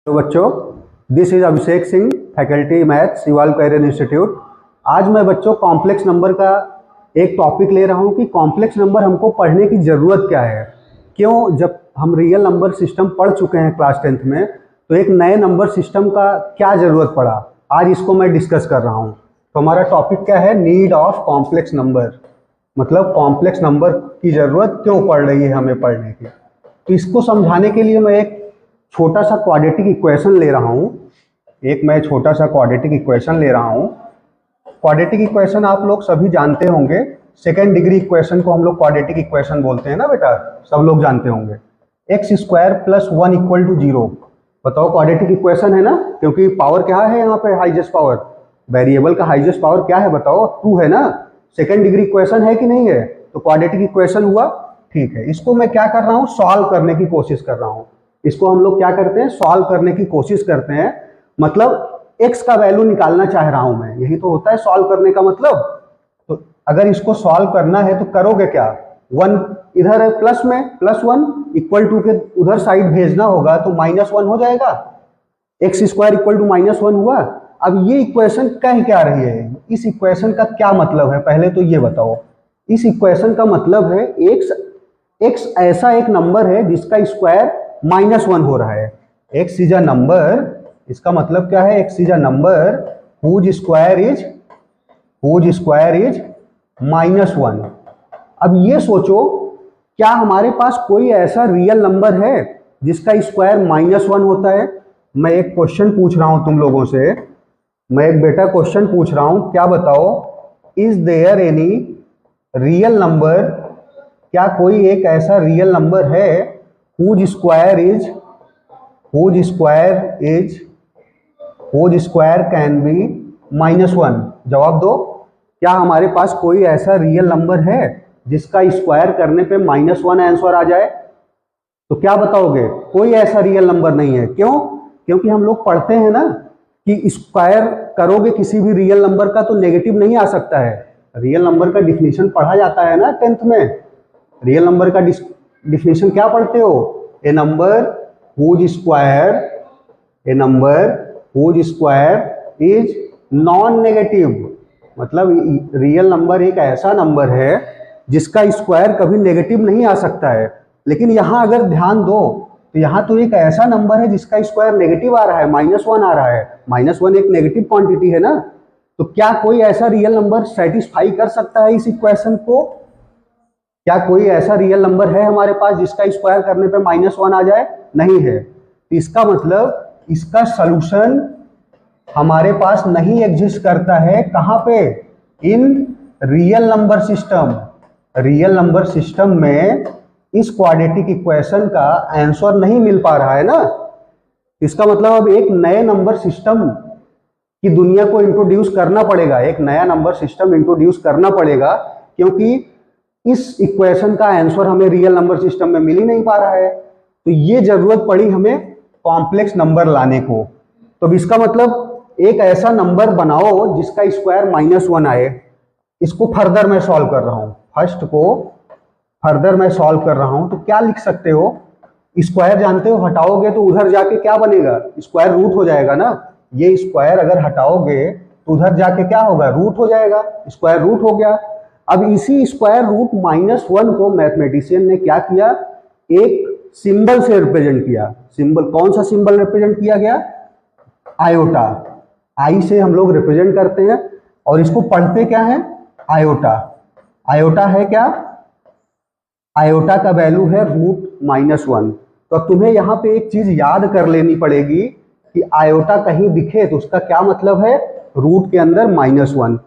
तो बच्चों, this is Abhishek Singh, faculty math, Shival career institute. आज मैं बच्चों कॉम्प्लेक्स नंबर का एक टॉपिक ले रहा हूँ कि कॉम्प्लेक्स नंबर हमको पढ़ने की ज़रूरत क्या है। क्यों, जब हम रियल नंबर सिस्टम पढ़ चुके हैं क्लास 10th में, तो एक नए नंबर सिस्टम का क्या ज़रूरत पड़ा। आज इसको मैं डिस्कस कर रहा हूँ। तो हमारा टॉपिक क्या है, नीड ऑफ कॉम्प्लेक्स नंबर, मतलब कॉम्प्लेक्स नंबर की ज़रूरत क्यों पड़ रही है हमें पढ़ने की। तो इसको समझाने के लिए मैं एक छोटा सा क्वाड्रेटिक इक्वेशन ले रहा हूँ। क्वाड्रेटिक इक्वेशन आप लोग सभी जानते होंगे। सेकेंड डिग्री इक्वेशन को हम लोग क्वाड्रेटिक इक्वेशन बोलते हैं ना बेटा, सब लोग जानते होंगे। X square plus 1 equal to 0। बताओ, क्वाड्रेटिक इक्वेशन है ना, क्योंकि पावर क्या है यहाँ पे, हाईएस्ट पावर। वेरिएबल का हाईएस्ट पावर क्या है बताओ, 2 है ना। सेकेंड डिग्री इक्वेशन है कि नहीं है, तो क्वाड्रेटिक इक्वेशन हुआ। ठीक है, इसको मैं क्या कर रहा हूँ, सॉल्व करने की कोशिश कर रहा हूँ। इसको हम लोग क्या करते हैं, सॉल्व करने की कोशिश करते हैं। मतलब x का वैल्यू निकालना चाह रहा हूं मैं, यही तो होता है सॉल्व करने का मतलब। तो अगर इसको सॉल्व करना है तो करोगे क्या, 1 इधर है प्लस में, +1 इक्वल टू के उधर साइड भेजना होगा तो -1 हो जाएगा। एक्स स्क्वायर इक्वल टू -1 हुआ। अब ये इक्वेशन कह क्या रही है, इस इक्वेशन का क्या मतलब है, पहले तो ये बताओ। इस इक्वेशन का मतलब है एक्स ऐसा एक नंबर है जिसका स्क्वायर -1 हो रहा है। एक्स इज अ नंबर, इसका मतलब क्या है, x is a number whose square is -1। अब ये सोचो, क्या हमारे पास कोई ऐसा रियल नंबर है जिसका स्क्वायर -1 होता है। मैं एक क्वेश्चन पूछ रहा हूं तुम लोगों से, मैं एक बेटा क्वेश्चन पूछ रहा हूं, क्या बताओ, is there any real number, क्या कोई एक ऐसा रियल नंबर है whose square कैन बी -1। जवाब दो, क्या हमारे पास कोई ऐसा रियल नंबर है जिसका स्क्वायर करने पे -1 आंसर आ जाए। तो क्या बताओगे, कोई ऐसा रियल नंबर नहीं है। क्यों, क्योंकि हम लोग पढ़ते हैं ना कि स्क्वायर करोगे किसी भी रियल नंबर का तो नेगेटिव नहीं आ सकता है। रियल नंबर का डिफिनीशन पढ़ा जाता है ना 10th में। रियल नंबर का डिफिनीशन क्या पढ़ते हो, a number whose square is non negative. मतलब रियल नंबर एक ऐसा नंबर है जिसका स्क्वायर कभी नेगेटिव नहीं आ सकता है। लेकिन यहां अगर ध्यान दो तो यहां तो एक ऐसा नंबर है जिसका स्क्वायर नेगेटिव आ रहा है, -1 आ रहा है। -1 एक नेगेटिव क्वांटिटी है ना। तो क्या कोई ऐसा रियल नंबर सेटिस्फाई कर सकता है इस इक्वेशन को। क्या कोई ऐसा रियल नंबर है हमारे पास जिसका स्क्वायर करने पे -1 आ जाए, नहीं है। तो इसका मतलब इसका सलूशन हमारे पास नहीं एग्जिस्ट करता है। कहां पे, इन रियल नंबर सिस्टम में इस क्वाड्रेटिक इक्वेशन का आंसर नहीं मिल पा रहा है ना। इसका मतलब अब एक नए नंबर सिस्टम की दुनिया को इंट्रोड्यूस करना पड़ेगा, एक नया नंबर सिस्टम इंट्रोड्यूस करना पड़ेगा, क्योंकि इस इक्वेशन का आंसर हमें रियल नंबर सिस्टम में मिल ही नहीं पा रहा है। तो ये जरूरत पड़ी हमें कॉम्प्लेक्स नंबर लाने को। तो इसका मतलब एक ऐसा नंबर बनाओ जिसका स्क्वायर -1 आए। इसको फर्दर मैं सॉल्व कर रहा हूं, फर्स्ट को फर्दर मैं सॉल्व कर रहा हूं। तो क्या लिख सकते हो, स्क्वायर जानते हो, हटाओगे तो उधर जाके क्या बनेगा, स्क्वायर रूट हो जाएगा ना। ये स्क्वायर अगर हटाओगे तो उधर जाके क्या होगा, रूट हो जाएगा, स्क्वायर रूट हो गया। अब इसी स्क्वायर रूट -1 को मैथमेटिशियन ने क्या किया, एक सिंबल से रिप्रेजेंट किया। सिंबल, कौन सा सिंबल रिप्रेजेंट किया गया, आयोटा। आई से हम लोग रिप्रेजेंट करते हैं और इसको पढ़ते क्या है, आयोटा। आयोटा है क्या, आयोटा का वैल्यू है √-1। तो अब तुम्हें यहाँ पे एक चीज याद कर लेनी पड़ेगी कि आयोटा कहीं दिखे तो उसका क्या मतलब है, रूट के अंदर -1।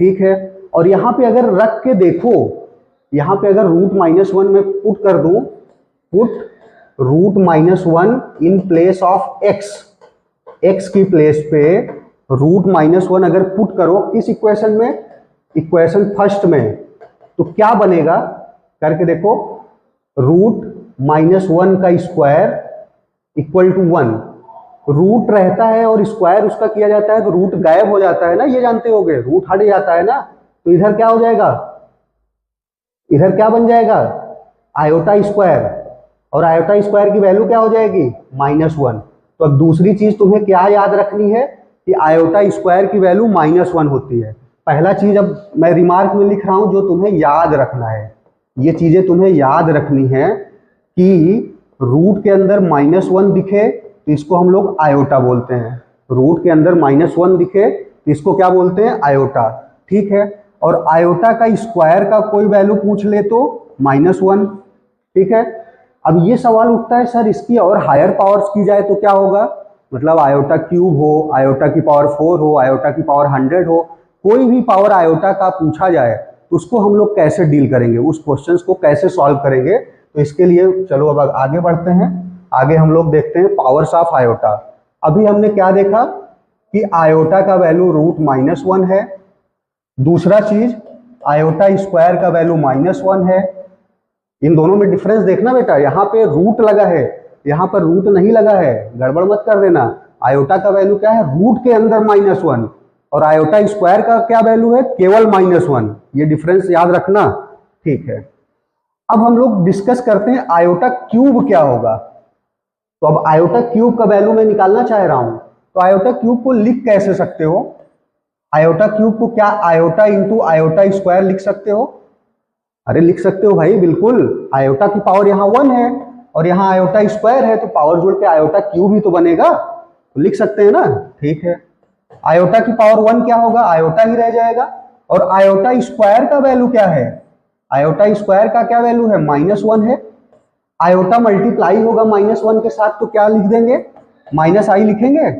ठीक है, और यहाँ पे अगर रख के देखो, यहाँ पे अगर √-1 में पुट कर दूं, put √-1 in place of x की प्लेस पे √-1 अगर पुट करो किस इक्वेशन में, इक्वेशन फर्स्ट में, तो क्या बनेगा करके देखो, √-1 का स्क्वायर इक्वल टू 1। रूट रहता है और स्क्वायर उसका किया जाता है तो रूट गायब हो जाता है ना, ये जानते होगे, रूट हट जाता है ना। तो इधर क्या हो जाएगा, इधर क्या बन जाएगा, आयोटा स्क्वायर। और आयोटा स्क्वायर की वैल्यू क्या हो जाएगी, -1। तो अब दूसरी चीज तुम्हें क्या याद रखनी है कि आयोटा स्क्वायर की वैल्यू -1 होती है। पहला चीज अब मैं रिमार्क में लिख रहा हूं जो तुम्हें याद रखना है, ये चीजें तुम्हें याद रखनी है कि रूट के अंदर -1 दिखे तो इसको हम लोग आयोटा बोलते हैं, रूट के अंदर -1 दिखे तो इसको क्या बोलते हैं, आयोटा। ठीक है, और आयोटा का स्क्वायर का कोई वैल्यू पूछ ले तो -1। ठीक है, अब ये सवाल उठता है सर इसकी और हायर पावर्स की जाए तो क्या होगा, मतलब आयोटा क्यूब हो, आयोटा की पावर 4 हो, आयोटा की पावर 100 हो, कोई भी पावर आयोटा का पूछा जाए तो उसको हम लोग कैसे डील करेंगे, उस क्वेश्चन को कैसे सॉल्व करेंगे। तो इसके लिए चलो अब आगे बढ़ते हैं। आगे हम लोग देखते हैं पावर्स ऑफ आयोटा। अभी हमने क्या देखा कि आयोटा का वैल्यू रूट -1 है। दूसरा चीज आयोटा स्क्वायर का वैल्यू -1 है। इन दोनों में डिफरेंस देखना बेटा, यहाँ पे रूट लगा है, यहाँ पर रूट नहीं लगा है, गड़बड़ मत कर देना। आयोटा का वैल्यू क्या है, रूट के अंदर -1, और आयोटा स्क्वायर का क्या वैल्यू है, केवल -1। ये डिफरेंस याद रखना। ठीक है, अब हम लोग डिस्कस करते हैं आयोटा क्यूब क्या होगा। तो अब आयोटा क्यूब का वैल्यू मैं निकालना चाह रहा हूं, तो आयोटा क्यूब को लिख कैसे सकते हो, आयोटा क्यूब को क्या आयोटा इंटू आयोटा स्क्वायर लिख सकते हो, अरे लिख सकते हो भाई, बिल्कुल। आयोटा की पावर यहाँ 1 है और यहाँ आयोटा स्क्वायर है, तो पावर जोड़ के आयोटा क्यूब ही तो बनेगा, तो लिख सकते हैं ना। ठीक है, आयोटा की पावर 1 क्या होगा, आयोटा ही रह जाएगा। और आयोटा स्क्वायर का वैल्यू क्या है, आयोटा स्क्वायर का क्या वैल्यू है, -1 है। आयोटा मल्टीप्लाई होगा -1 के साथ तो क्या लिख देंगे, -i लिखेंगे।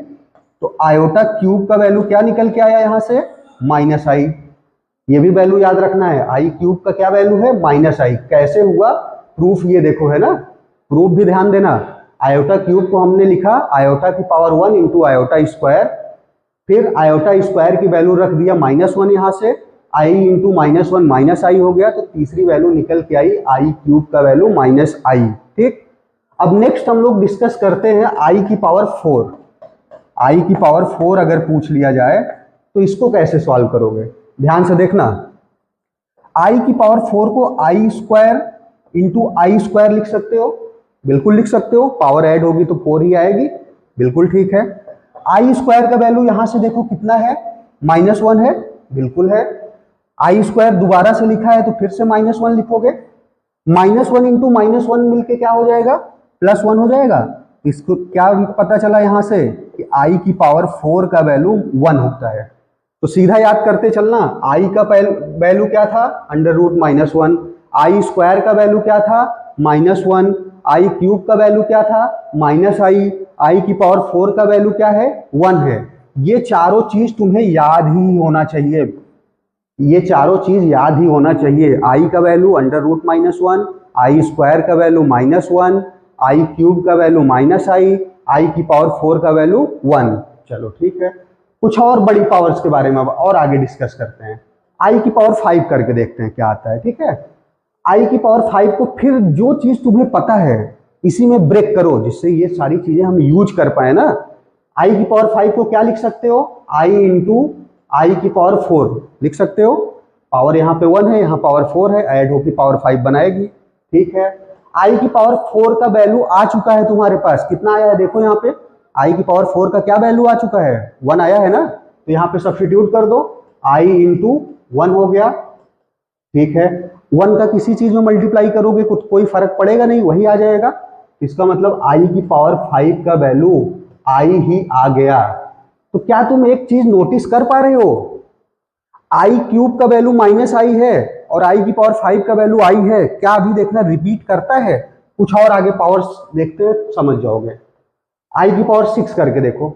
तो आयोटा क्यूब का वैल्यू क्या निकल के आया यहाँ से, -i। ये भी वैल्यू याद रखना है, आई क्यूब का क्या वैल्यू है, -i। कैसे हुआ प्रूफ, ये देखो है ना, प्रूफ भी ध्यान देना। आयोटा क्यूब को हमने लिखा आयोटा की पावर 1 इंटू आयोटा स्क्वायर, फिर आयोटा स्क्वायर की वैल्यू रख दिया -1 यहाँ से, i इंटू -1 -i हो गया, तो तीसरी वैल्यू निकल के आई आई क्यूब का वैल्यू -i। ठीक, अब नेक्स्ट हम लोग डिस्कस करते हैं i की पावर 4। i की पावर 4 अगर पूछ लिया जाए तो इसको कैसे सॉल्व करोगे, ध्यान से देखना। i की पावर 4 को आई स्क्वायर इंटू आई स्क्वायर लिख सकते हो, बिल्कुल लिख सकते हो, पावर ऐड होगी तो 4 ही आएगी, बिल्कुल ठीक है। आई स्क्वायर का वैल्यू यहां से देखो कितना है, -1 है, बिल्कुल है। आई स्क्वायर दोबारा से लिखा है तो फिर से -1 लिखोगे, -1 इंटू -1 मिलके क्या हो जाएगा, +1 हो जाएगा। इसको क्या पता चला यहां से कि आई की पावर 4 का वैल्यू 1 होता है। तो सीधा याद करते चलना, आई का वैल्यू क्या था, √-1, आई स्क्वायर का वैल्यू क्या था, -1, आई क्यूब का वैल्यू क्या था, -i, आई की पावर 4 का वैल्यू क्या है, 1 है। ये चारों चीज तुम्हें याद ही होना चाहिए, ये चारों चीज याद ही होना चाहिए। आई का वैल्यू √-1, आई स्क्वायर का वैल्यू -1, आई क्यूब का वैल्यू -i, आई की पावर 4 का वैल्यू 1। चलो ठीक है, कुछ और बड़ी पावर्स के बारे में और आगे डिस्कस करते हैं। आई की पावर 5 करके देखते हैं क्या आता है। ठीक है, आई की पावर 5 को फिर जो चीज तुम्हें पता है इसी में ब्रेक करो, जिससे ये सारी चीजें हम यूज कर पाए ना। आई की पावर 5 को क्या लिख सकते हो, आई इंटू आई की पावर 4 लिख सकते हो, पावर यहाँ पे 1 है, यहाँ पावर 4 है, ऐड होकर पावर 5 बनाएगी। ठीक है, आई की पावर 4 का वैल्यू आ चुका है तुम्हारे पास, कितना आया है देखो यहाँ पे, आई की पावर 4 का क्या वैल्यू आ चुका है, 1 आया है ना। तो यहाँ पे सब्स्टिट्यूट कर दो, आई इंटू 1 हो गया। ठीक है, 1 का किसी चीज में मल्टीप्लाई करोगे कुछ कोई फर्क पड़ेगा नहीं, वही आ जाएगा। इसका मतलब आई की पावर 5 का वैल्यू आई ही आ गया। तो क्या तुम एक चीज नोटिस कर पा रहे हो, आई क्यूब का वैल्यू -i है और आई की पावर 5 का वैल्यू i है, क्या अभी देखना रिपीट करता है, कुछ और आगे पावर्स देखते समझ जाओगे। आई की पावर 6 करके देखो,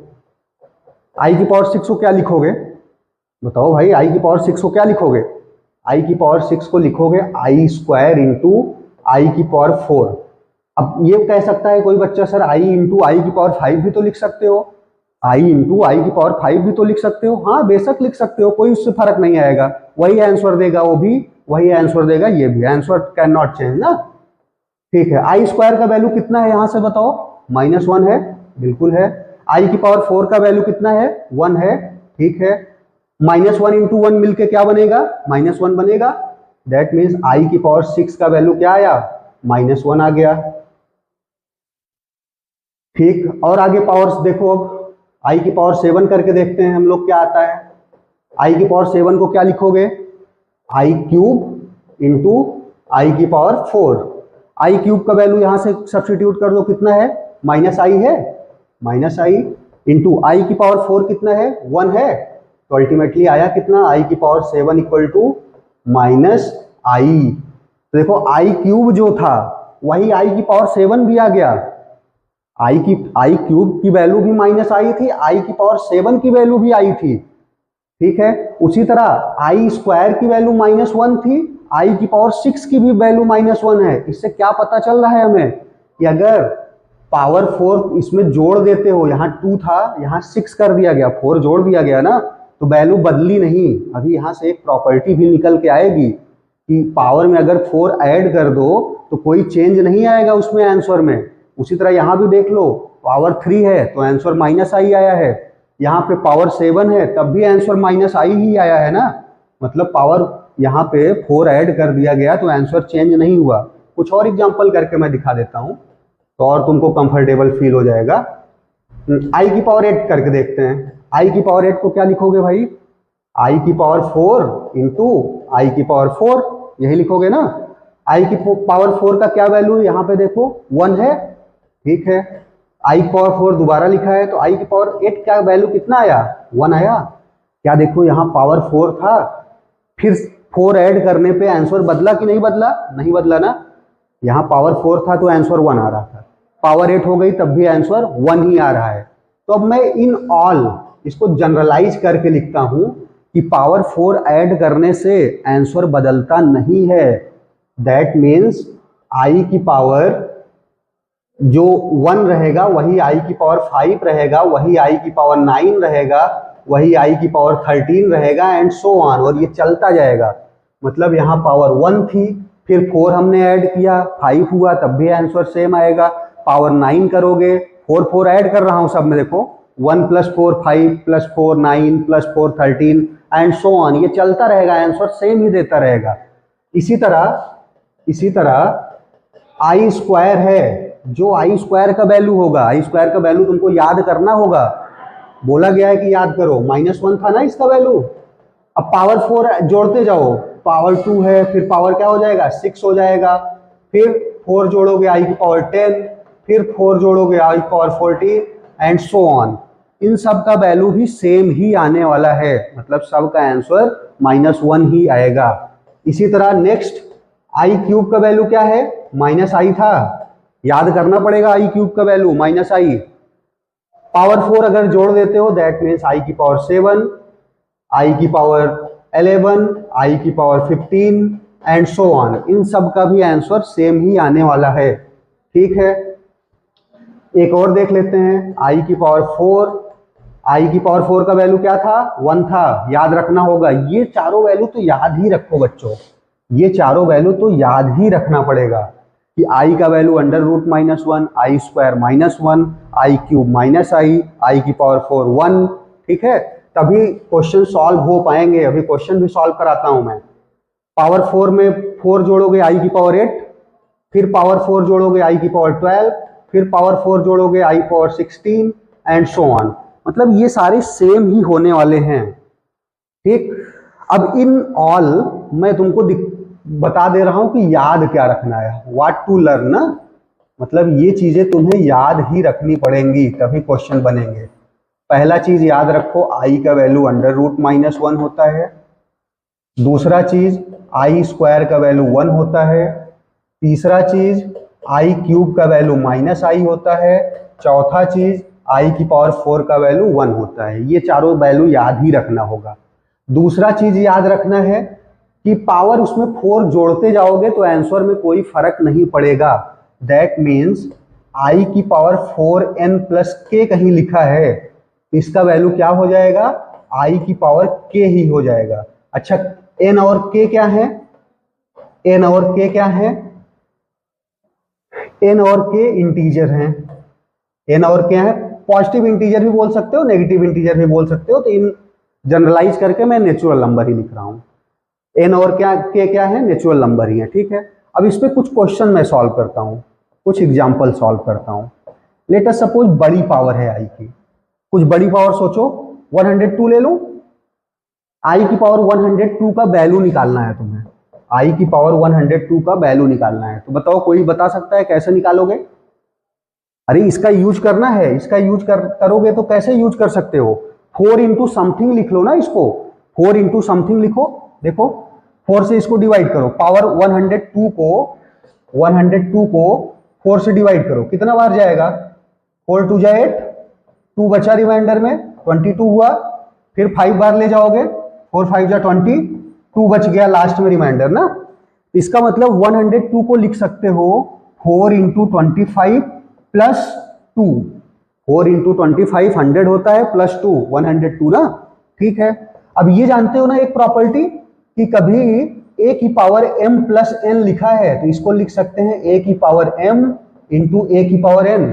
आई की पावर 6 को क्या लिखोगे, बताओ भाई, आई की पावर 6 को क्या लिखोगे, आई की पावर 6 को लिखोगे आई स्क्वायर इंटू आई की पावर 4। अब ये कह सकता है कोई बच्चा, सर आई इंटू आई की पावर 5 भी तो लिख सकते हो, आई इंटू आई की पावर 5 भी तो लिख सकते हो। हाँ बेशक लिख सकते हो, कोई उससे फर्क नहीं आएगा, वही आंसर देगा, वो भी वही आंसर देगा, ये भी आंसर कैन नॉट चेंज ना। ठीक है, आई स्क्वायर का वैल्यू कितना है यहां से बताओ, -1 है, बिल्कुल है। आई की पावर 4 का वैल्यू कितना है, 1 है। ठीक है, -1 इंटू 1 मिलके क्या बनेगा, -1 बनेगा। दैट मीन्स आई की पावर 6 का वैल्यू क्या आया, -1 आ गया। ठीक, और आगे पावर्स देखो, अब आई की पावर 7 करके देखते हैं हम लोग क्या आता है। आई की पावर 7 को क्या लिखोगे, आई क्यूब इंटू आई की पावर 4। आई क्यूब का वैल्यू यहां से सब्स्टिट्यूट कर दो, कितना है, माइनस आई है, माइनस आई इंटू आई की पावर 4 कितना है, 1 है, तो अल्टीमेटली आया कितना, आई की पावर 7 इक्वल टू माइनस आई। तो देखो आई क्यूब जो था वही आई की पावर 7 भी आ गया, आई क्यूब की वैल्यू भी माइनस आई थी, आई की पावर 7 की वैल्यू भी आई थी, ठीक है। उसी तरह आई स्क्वायर की वैल्यू -1 थी, आई की पावर 6 की भी वैल्यू -1 है। इससे क्या पता चल रहा है हमें कि अगर पावर 4 इसमें जोड़ देते हो, यहाँ 2 था यहाँ 6 कर दिया गया, 4 जोड़ दिया गया ना, तो वैल्यू बदली नहीं। अभी यहाँ से एक प्रॉपर्टी भी निकल के आएगी कि पावर में अगर 4 ऐड कर दो तो कोई चेंज नहीं आएगा उसमें आंसर में। उसी तरह यहाँ भी देख लो, पावर 3 है तो आंसर माइनस आई आया है, यहाँ पे पावर 7 है तब भी आंसर माइनस आई ही आया है ना, मतलब पावर यहाँ पे 4 ऐड कर दिया गया तो आंसर चेंज नहीं हुआ। कुछ और एग्जांपल करके मैं दिखा देता हूँ तो और तुमको कंफर्टेबल फील हो जाएगा। आई की पावर 8 करके देखते हैं। आई की पावर 8 को क्या लिखोगे भाई, आई की पावर 4 इंटू आई की पावर 4, यही लिखोगे ना। आई की पावर 4 का क्या वैल्यू, यहाँ पे देखो 1 है, ठीक है। आई की पावर 4 दोबारा लिखा है तो आई की पावर 8 का वैल्यू कितना आया, 1 आया। क्या देखो यहाँ पावर 4 था, फिर 4 ऐड करने पे आंसर बदला कि नहीं बदला, नहीं बदला ना। यहाँ पावर 4 था तो आंसर 1 आ रहा था, पावर 8 हो गई तब भी आंसर 1 ही आ रहा है। तो अब मैं इन ऑल इसको जनरलाइज करके लिखता हूं कि पावर 4 ऐड करने से आंसर बदलता नहीं है। दैट मीन्स आई की पावर जो 1 रहेगा वही आई की पावर 5 रहेगा, वही आई की पावर 9 रहेगा, वही आई की पावर 13 रहेगा एंड सो ऑन, और ये चलता जाएगा। मतलब यहाँ पावर 1 थी, फिर 4 हमने ऐड किया, 5 हुआ तब भी आंसर सेम आएगा। पावर 9 करोगे, 4 ऐड कर रहा हूँ सब में, देखो 1 + 4 5 + 4 9 + 4 13 एंड सो ऑन, ये चलता रहेगा, आंसर सेम ही देता रहेगा। इसी तरह आई स्क्वायर है, जो आई स्क्वायर का वैल्यू होगा, आई स्क्वायर का वैल्यू तुमको याद करना होगा, बोला गया है कि याद करो, -1 था ना इसका वैल्यू। अब पावर 4 जोड़ते जाओ, पावर 2 है, फिर पावर क्या हो जाएगा, 6 हो जाएगा, फिर 4 जोड़ोगे आई की पावर 10, फिर 4 जोड़ोगे आई की पावर 14 एंड सो ऑन। इन सब का वैल्यू भी सेम ही आने वाला है, मतलब सब का आंसर -1 ही आएगा। इसी तरह नेक्स्ट आई क्यूब का वैल्यू क्या है, -i था, याद करना पड़ेगा आई क्यूब का वैल्यू -i। पावर 4 अगर जोड़ देते हो दैट मीन्स आई की पावर 7, आई की पावर 11, आई की पावर 15 एंड सो ऑन, इन सब का भी आंसर सेम ही आने वाला है, ठीक है। एक और देख लेते हैं, आई की पावर 4, आई की पावर 4 का वैल्यू क्या था, 1 था, याद रखना होगा। ये चारों वैल्यू तो याद ही रखो बच्चों, ये चारों वैल्यू तो याद ही रखना पड़ेगा कि आई का value √-1, I square -1, I cube -i, आई की पावर 4 1, ठीक है, तभी क्वेश्चन सॉल्व हो पाएंगे। अभी क्वेश्चन भी सॉल्व कराता हूं मैं। पावर 4 में 4 जोड़ोगे आई की पावर 8, फिर पावर 4 जोड़ोगे आई की पावर 12, फिर पावर 4 जोड़ोगे i power 16 and so on, मतलब ये सारे सेम ही होने वाले हैं, ठीक। अब इन ऑल मैं तुमको बता दे रहा हूं कि याद क्या रखना है, व्हाट टू लर्न ना, मतलब ये चीजें तुम्हें याद ही रखनी पड़ेंगी तभी क्वेश्चन बनेंगे। पहला चीज याद रखो, आई का वैल्यू √-1 होता है। दूसरा चीज आई स्क्वायर का वैल्यू 1 होता है। तीसरा चीज आई क्यूब का वैल्यू -i होता है। चौथा चीज आई की पावर 4 का वैल्यू 1 होता है। ये चारों वैल्यू याद ही रखना होगा। दूसरा चीज याद रखना है कि पावर उसमें 4 जोड़ते जाओगे तो आंसर में कोई फर्क नहीं पड़ेगा। दैट मीन्स आई की पावर 4n + k कहीं लिखा है, इसका वैल्यू क्या हो जाएगा, आई की पावर k ही हो जाएगा। अच्छा, n और k क्या है, n और k क्या है, n और k इंटीजर हैं। n और k है, पॉजिटिव इंटीजर भी बोल सकते हो, नेगेटिव इंटीजर भी बोल सकते हो, तो इन जनरलाइज करके मैं नेचुरल नंबर ही लिख रहा हूं। n और क्या है, नेचुरल नंबर ही है, ठीक है। अब इस पे कुछ क्वेश्चन मैं सॉल्व करता हूं, कुछ एग्जाम्पल सॉल्व करता हूं। लेट अस सपोज बड़ी पावर है आई की, कुछ बड़ी पावर सोचो, 102 ले लो। आई की पावर 102 का वैल्यू निकालना है तुम्हें, आई की पावर 102 का वैल्यू निकालना है। तो बताओ, कोई बता सकता है कैसे निकालोगे? अरे इसका यूज करना है, इसका यूज करोगे तो कैसे यूज कर सकते हो? 4 इंटू समथिंग लिख लो ना इसको, 4 इंटू समथिंग लिखो। देखो 4 से इसको डिवाइड करो, पावर 102 को 4 से डिवाइड करो, कितना बार जाएगा? 4 टू जा 8, 2 बचा रिमाइंडर में, 22 हुआ। फिर 5 बार ले जाओगे, 4 5 जा 20, 2 बच गया लास्ट में रिमाइंडर ना। इसका मतलब 102 को लिख सकते हो 4 इंटू 25 प्लस 2। 4 इंटू 25 100 होता है, प्लस 2 102 ना। ठीक है, अब ये जानते हो ना एक प्रॉपर्टी कि कभी a की पावर m प्लस n लिखा है तो इसको लिख सकते हैं a की पावर m इंटू a की पावर n।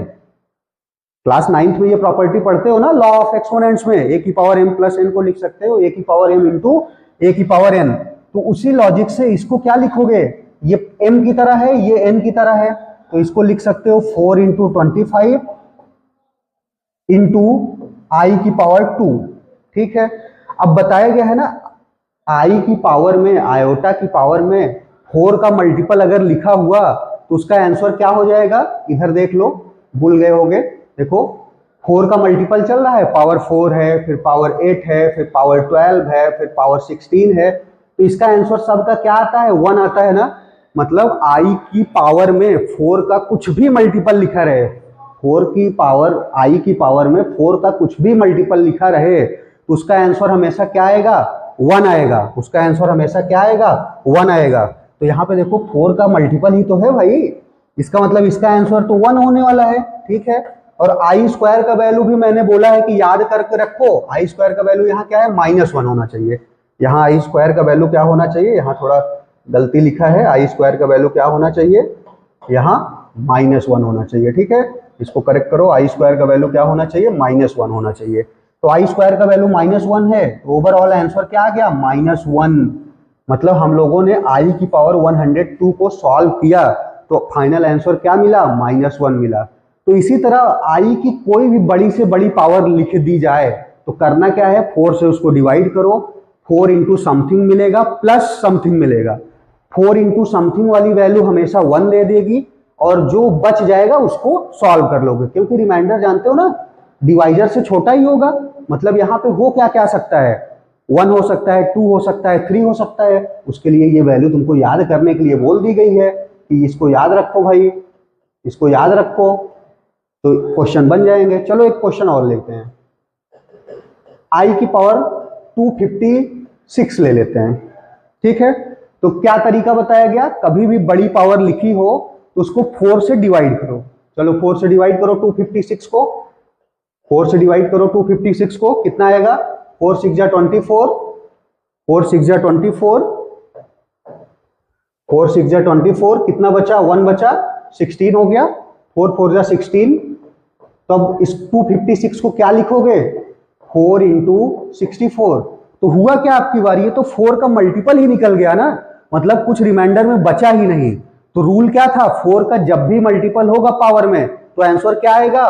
क्लास 9th में ये प्रॉपर्टी पढ़ते हो ना, लॉ ऑफ एक्सपोनेंट्स में, a की पावर m प्लस n को लिख सकते हो a की पावर m इंटू a की पावर n। तो उसी लॉजिक से इसको क्या लिखोगे? ये m की तरह है, ये n की तरह है, तो इसको लिख सकते हो 4 इंटू 25 इंटू आई की पावर 2। ठीक है, अब बताया गया है ना आई की पावर में, आयोटा की पावर में 4 का मल्टीपल अगर लिखा हुआ तो उसका आंसर क्या हो जाएगा? इधर देख लो, भूल गए होगे। देखो 4 का मल्टीपल चल रहा है, पावर 4 है, फिर पावर 8 है, फिर पावर 12 है, फिर पावर 16 है, तो इसका आंसर सबका क्या आता है? 1 आता है ना। मतलब आई की पावर में 4 का कुछ भी मल्टीपल लिखा रहे, 4 की पावर, आई की पावर में 4 का कुछ भी मल्टीपल लिखा रहे तो उसका आंसर हमेशा क्या आएगा? 1 आएगा। उसका आंसर हमेशा क्या आएगा? 1 आएगा। तो यहाँ पे देखो 4 का मल्टीपल ही तो है भाई, इसका मतलब इसका आंसर तो 1 होने वाला है। ठीक है, और आई स्क्वायर का वैल्यू भी मैंने बोला है कि याद करके रखो, आई स्क्वायर का वैल्यू यहाँ क्या है? -1 होना चाहिए। यहाँ आई स्क्वायर का वैल्यू क्या होना चाहिए? यहाँ थोड़ा गलती लिखा है, आई स्क्वायर का वैल्यू क्या होना चाहिए? यहाँ -1 होना चाहिए। ठीक है, इसको करेक्ट करो, आई स्क्वायर का वैल्यू क्या होना चाहिए? -1 होना चाहिए। तो आई स्क्वायर का वैल्यू -1 है, ओवरऑल आंसर क्या आ गया? -1। मतलब हम लोगों ने आई की पावर 102 को सॉल्व किया तो फाइनल आंसर क्या मिला? -1 मिला। तो इसी तरह आई की कोई भी बड़ी से बड़ी पावर लिख दी जाए तो करना क्या है? 4 से उसको डिवाइड करो, 4 इंटू समथिंग मिलेगा प्लस समथिंग मिलेगा। 4 इंटू समथिंग वाली वैल्यू हमेशा 1 दे देगी और जो बच जाएगा उसको सॉल्व कर लोगे, क्योंकि रिमाइंडर जानते हो ना डिवाइजर से छोटा ही होगा। मतलब यहाँ पे हो क्या क्या सकता है? 1 हो सकता है, 2 हो सकता है, 3 हो सकता है। उसके लिए ये वैल्यू तुमको याद करने के लिए बोल दी गई है कि इसको याद रखो भाई, इसको याद रखो, तो क्वेश्चन बन जाएंगे। चलो एक क्वेश्चन और लेते हैं, आई की पावर 256 ले लेते हैं। ठीक है, तो क्या तरीका बताया गया? कभी भी बड़ी पावर लिखी हो तो उसको 4 से डिवाइड करो। चलो 4 से डिवाइड करो 256 को, 4 से डिवाइड करो 256 को, कितना आएगा? 4 6 जा 24, 4 6 जा 24, 4 6 जा 24, कितना बचा? 1 बचा, 16 हो गया, 4 4 जा 16। तो अब इस 256 को क्या लिखोगे? 4 इंटू 64। तो हुआ क्या आपकी बार? ये तो 4 का मल्टीपल ही निकल गया ना, मतलब कुछ रिमाइंडर में बचा ही नहीं। तो रूल क्या था? 4 का जब भी मल्टीपल होगा पावर में तो आंसर क्या आएगा?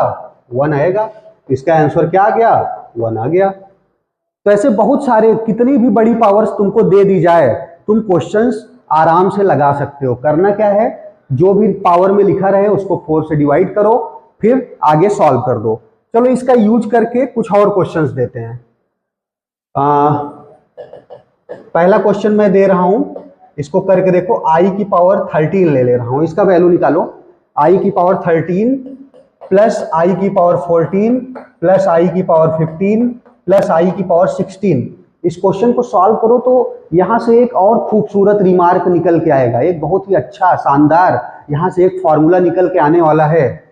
1 आएगा। इसका आंसर क्या आ गया? 1 आ गया। तो ऐसे बहुत सारे, कितनी भी बड़ी पावर्स तुमको दे दी जाए तुम क्वेश्चंस आराम से लगा सकते हो। करना क्या है? जो भी पावर में लिखा रहे उसको 4 से डिवाइड करो, फिर आगे सॉल्व कर दो। चलो इसका यूज करके कुछ और क्वेश्चंस देते हैं। पहला क्वेश्चन मैं दे रहा हूं, इसको करके देखो। आई की पावर 13 ले रहा हूं, इसका वैल्यू निकालो। आई की पावर 13 प्लस आई की पावर 14 प्लस आई की पावर 15 प्लस आई की पावर 16। इस क्वेश्चन को सॉल्व करो तो यहां से एक और खूबसूरत रिमार्क निकल के आएगा, एक बहुत ही अच्छा शानदार यहां से एक फॉर्मूला निकल के आने वाला है।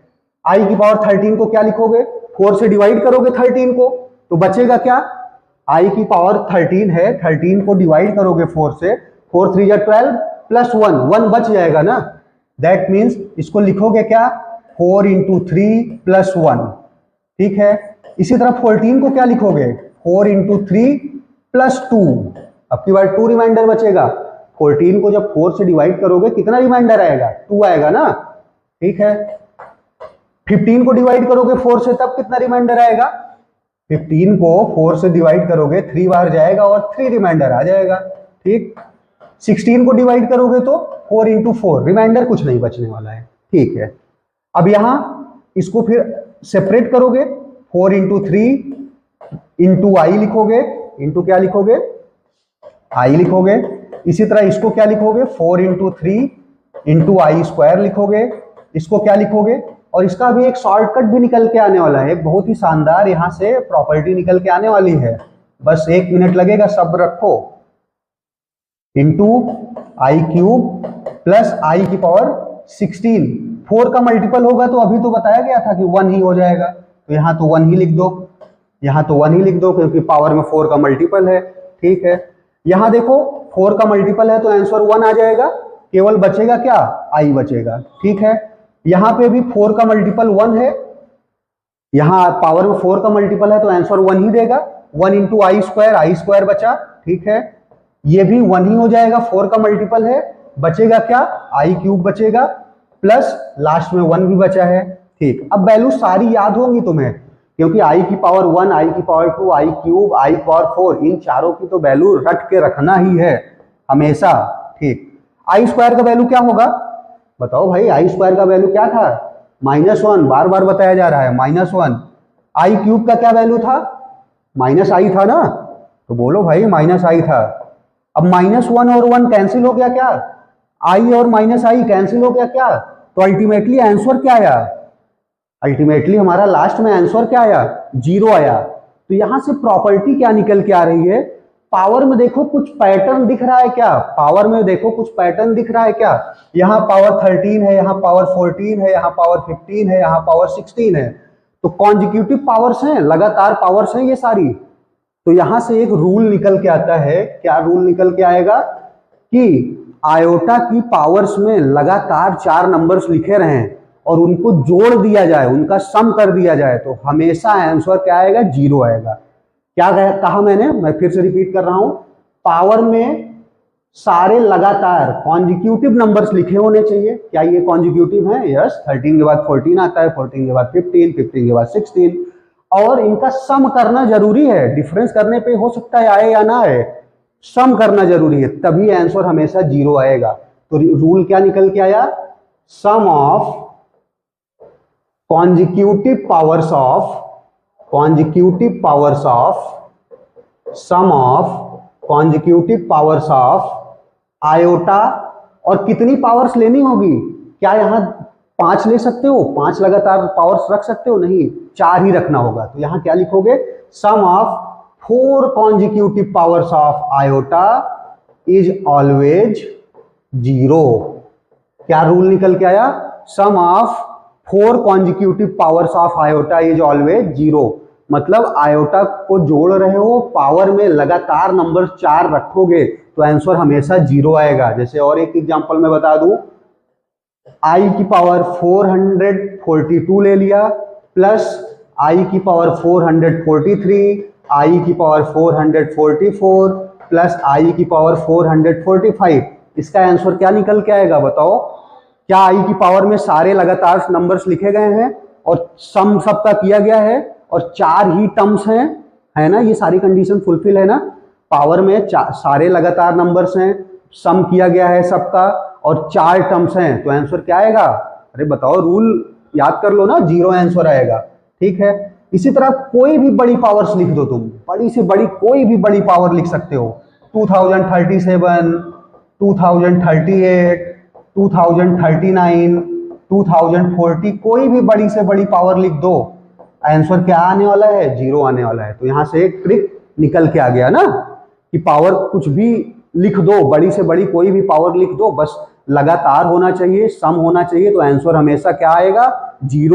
आई की पावर 13 को क्या लिखोगे? 4 से डिवाइड करोगे 13 को तो बचेगा क्या? आई की पावर 13 है, 13 को डिवाइड करोगे 4 से, 4 3 जा 12 प्लस 1, 1 बच जाएगा ना। दैट मीन्स इसको लिखोगे क्या? 4 इंटू 3 प्लस 1। ठीक है, इसी तरह 14 को क्या लिखोगे? 4 इंटू 3 प्लस 2। अब की बार 2 रिमाइंडर बचेगा। 14 को जब 4 से डिवाइड करोगे कितना रिमाइंडर आएगा? 2 आएगा ना। ठीक है, 15 को डिवाइड करोगे 4 से तब कितना रिमाइंडर आएगा? 15 को 4 से डिवाइड करोगे 3 बार जाएगा और 3 रिमाइंडर आ जाएगा। ठीक, 16 को डिवाइड करोगे तो 4 इंटू 4, रिमाइंडर कुछ नहीं बचने वाला है। ठीक है, अब यहां इसको फिर सेपरेट करोगे, 4 इंटू 3 इंटू आई लिखोगे, इंटू क्या लिखोगे? आई लिखोगे। इसी तरह इसको क्या लिखोगे? 4 इंटू 3 इंटू आई स्क्वायर लिखोगे। इसको क्या लिखोगे? और इसका भी एक शॉर्टकट भी निकल के आने वाला है, एक बहुत ही शानदार यहां से प्रॉपर्टी निकल के आने वाली है, बस 1 मिनट लगेगा, सब रखो। इंटू आई क्यूब प्लस आई की पावर 16, 4 का मल्टीपल होगा तो अभी तो बताया गया था कि 1 ही हो जाएगा, तो यहाँ तो 1 ही लिख दो, यहाँ तो 1 ही लिख दो क्योंकि पावर में 4 का मल्टीपल है। ठीक है, यहां देखो 4 का मल्टीपल है तो आंसर 1 आ जाएगा, केवल बचेगा क्या? आई बचेगा। ठीक है, यहां पे भी 4 का मल्टीपल 1 है, यहां पावर में 4 का मल्टीपल है तो आंसर 1 ही देगा, 1 इंटू आई स्क्वायर बचा। ठीक है, ये भी 1 ही हो जाएगा, 4 का मल्टीपल है, बचेगा क्या? आई क्यूब बचेगा, प्लस लास्ट में 1 भी बचा है। ठीक, अब वैल्यू सारी याद होंगी तुम्हें, क्योंकि आई की पावर 1, आई की पावर 2, आई क्यूब, आई पावर 4, इन चारों की तो वैल्यू रट के रखना ही है हमेशा। ठीक, आई स्क्वायर का वैल्यू क्या होगा? बताओ भाई, आई स्क्वायर का वैल्यू क्या था? -1, बार बार बताया जा रहा है, -1। आई क्यूब का क्या वैल्यू था? माइनस आई था ना, तो बोलो भाई माइनस आई था। अब -1 और 1 कैंसिल हो गया क्या? आई और माइनस आई कैंसिल हो गया क्या? तो अल्टीमेटली आंसर क्या आया? अल्टीमेटली हमारा लास्ट में आंसर क्या आया? 0 आया। तो यहां से प्रॉपर्टी क्या निकल के आ रही है? पावर में देखो कुछ पैटर्न दिख रहा है क्या? पावर में देखो कुछ पैटर्न दिख रहा है क्या? यहाँ पावर 13 है, यहाँ पावर 14 है, यहाँ पावर 15 है, यहाँ पावर 16 है, तो कॉन्जिक्यूटिव पावर्स हैं, लगातार पावर्स हैं ये सारी। तो यहां से एक रूल निकल के आता है, क्या रूल निकल के आएगा? कि आयोटा की पावर्स में लगातार 4 नंबर्स लिखे रहें और उनको जोड़ दिया जाए, उनका सम कर दिया जाए, तो हमेशा आंसर क्या आएगा? 0 आएगा। क्या कहा मैंने? मैं फिर से रिपीट कर रहा हूं, पावर में सारे लगातार कॉन्जिक्यूटिव नंबर्स लिखे होने चाहिए। क्या ये कॉन्जिक्यूटिव है? यस, 13 के बाद 14 आता है, 14 के बाद 15, 15 के बाद 16, और इनका सम करना जरूरी है। डिफरेंस करने पे हो सकता है आए या ना आए, सम करना जरूरी है, तभी आंसर हमेशा 0 आएगा। तो रूल क्या निकल के आया? Sum of consecutive powers of iota, और कितनी पावर्स लेनी होगी? क्या यहां 5 ले सकते हो? 5 लगातार पावर्स रख सकते हो? नहीं, 4 ही रखना होगा। तो यहां क्या लिखोगे? Sum of 4 consecutive powers of iota is always 0। क्या रूल निकल के आया? Sum of 4 consecutive powers of iota is always 0। मतलब आयोटा को जोड़ रहे हो, पावर में लगातार नंबर 4 रखोगे तो आंसर हमेशा 0 आएगा। जैसे और एक एग्जांपल मैं बता दूं, आई की पावर 442 ले लिया, प्लस आई की पावर 443, आई की पावर 444, प्लस आई की पावर 445, इसका आंसर क्या निकल के आएगा? बताओ। क्या आई की पावर में सारे लगातार नंबर्स लिखे गए हैं और सम सबका किया गया है और 4 ही टर्म्स हैं, है ना? ये सारी कंडीशन फुलफिल है ना? पावर में सारे लगातार नंबर्स हैं, सम किया गया है सबका और 4 टर्म्स हैं, तो आंसर क्या आएगा? अरे बताओ, रूल याद कर लो ना, 0 आंसर आएगा। ठीक है, इसी तरह कोई भी बड़ी पावर्स लिख दो, तुम बड़ी से बड़ी कोई भी बड़ी पावर लिख सकते हो, 2037, 2038, 2039, 2040, कोई भी बड़ी से बड़ी पावर लिख दो, आंसर क्या आने वाला है? 0 आने वाला है। तो यहां से एक ट्रिक निकल के आ गया ना कि पावर कुछ भी लिख दो, बड़ी से बड़ी कोई भी पावर लिख दो, बस लगातार होना चाहिए, सम होना चाहिए, तो आंसर हमेशा क्या आएगा? 0।